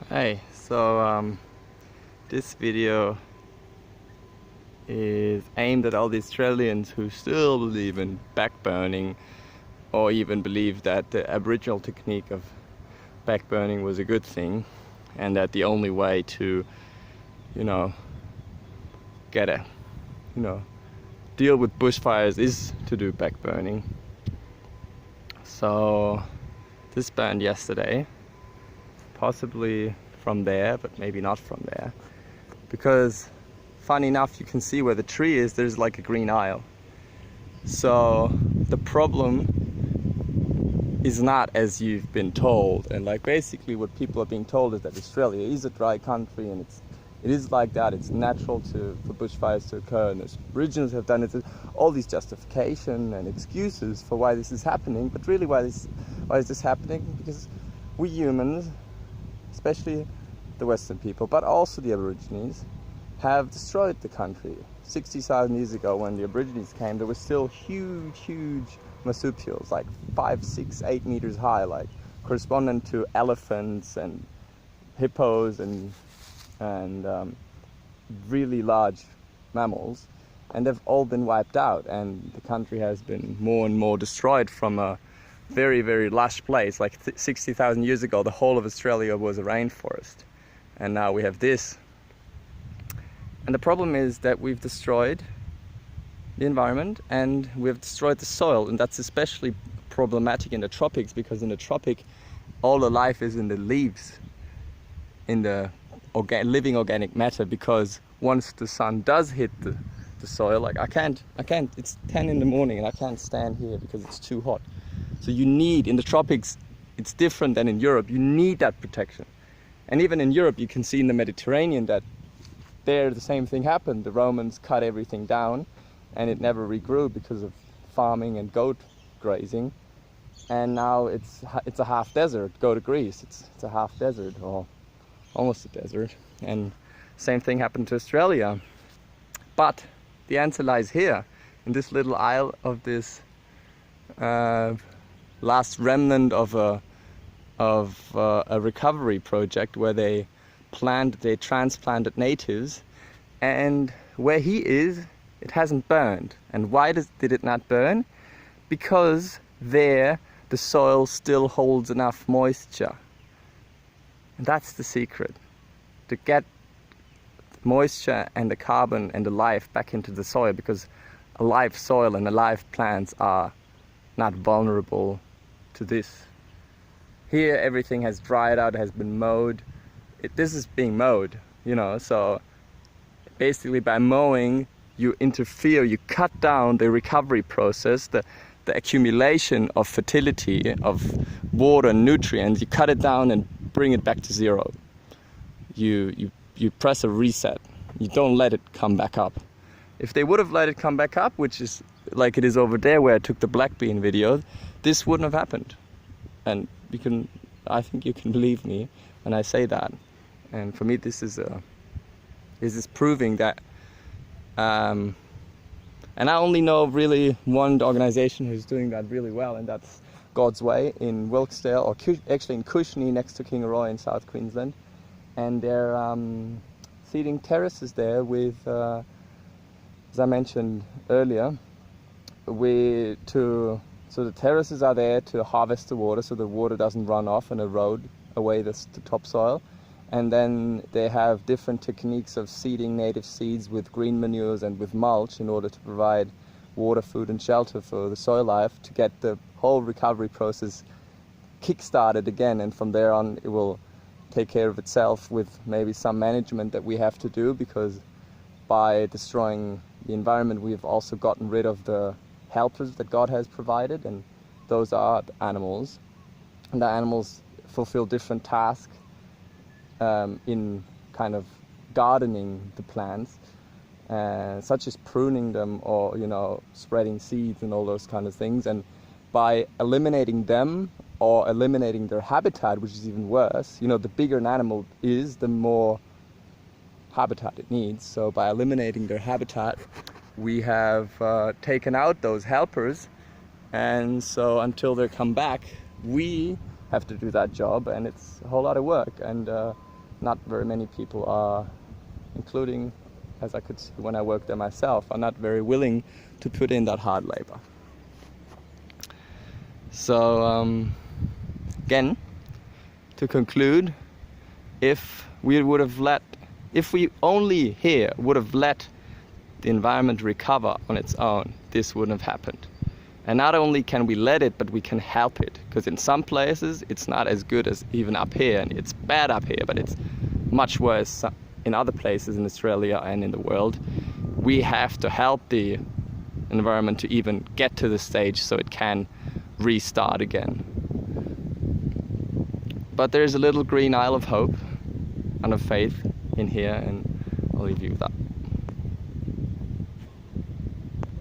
Hey, so this video is aimed at all the Australians who still believe in backburning, or even believe that the Aboriginal technique of backburning was a good thing, and that the only way to, deal with bushfires is to do backburning. So this burned yesterday, possibly from there, but maybe not from there, because funny enough, you can see where the tree is, there's like a green aisle. So the problem is not as you've been told, and like basically what people are being told is that Australia is a dry country, and it is like that. It's natural for bushfires to occur, and the Aboriginals have done it. All these justification and excuses for why this is happening, but really why is this happening? Because we humans, especially the Western people, but also the Aborigines, have destroyed the country. 60,000 years ago, when the Aborigines came, there were still huge marsupials, like 5, 6, 8 meters high, like corresponding to elephants and hippos and really large mammals, and they've all been wiped out, and the country has been more and more destroyed from a very lush place. Like 60,000 years ago, the whole of Australia was a rainforest, and now we have this. And the problem is that we've destroyed the environment and we've destroyed the soil, and that's especially problematic in the tropics, because in the tropic all the life is in the leaves, in the living organic matter, because once the sun does hit the soil, like I can't, it's 10 in the morning and I can't stand here because it's too hot. So you need, in the tropics, it's different than in Europe, you need that protection. And even in Europe, you can see in the Mediterranean that there the same thing happened. The Romans cut everything down and it never regrew because of farming and goat grazing. And now it's a half desert. Go to Greece, it's a half desert, or almost a desert. And same thing happened to Australia. But the answer lies here, in this little isle of this last remnant of a recovery project, where they transplanted natives, and where he is, it hasn't burned. And why did it not burn? Because there the soil still holds enough moisture. And that's the secret, to get moisture and the carbon and the life back into the soil, because a live soil and alive plants are not vulnerable to this. Here everything has dried out, has been mowed. This is being mowed, so basically by mowing you interfere, you cut down the recovery process, the accumulation of fertility, of water and nutrients. You cut it down and bring it back to zero. You press a reset. You don't let it come back up. If they would have let it come back up, which is like it is over there where I took the black bean video, this wouldn't have happened. And I think you can believe me when I say that. And for me, this is proving that. And I only know really one organization who's doing that really well, and that's God's Way in Wilkesdale, or actually in Cushney, next to Kingaroy in South Queensland. And they're seeding terraces there with, as I mentioned earlier, so the terraces are there to harvest the water, so the water doesn't run off and erode away the topsoil. And then they have different techniques of seeding native seeds with green manures and with mulch, in order to provide water, food and shelter for the soil life, to get the whole recovery process kick-started again. And from there on, it will take care of itself, with maybe some management that we have to do, because by destroying the environment, we've also gotten rid of the helpers that God has provided, and those are the animals. And the animals fulfill different tasks in kind of gardening the plants, such as pruning them, or spreading seeds and all those kind of things. And by eliminating them, or eliminating their habitat, which is even worse, the bigger an animal is, the more habitat it needs. So by eliminating their habitat, we have taken out those helpers, and so until they come back, we have to do that job, and it's a whole lot of work. And not very many people are, including, as I could see when I worked there myself, are not very willing to put in that hard labor. So again, to conclude, if we only here would have let the environment recover on its own, this wouldn't have happened. And not only can we let it, but we can help it, because in some places it's not as good as even up here, and it's bad up here, but it's much worse in other places in Australia and in the world. We have to help the environment to even get to the stage so it can restart again. But there's a little green isle of hope and of faith in here, and I'll leave you with that.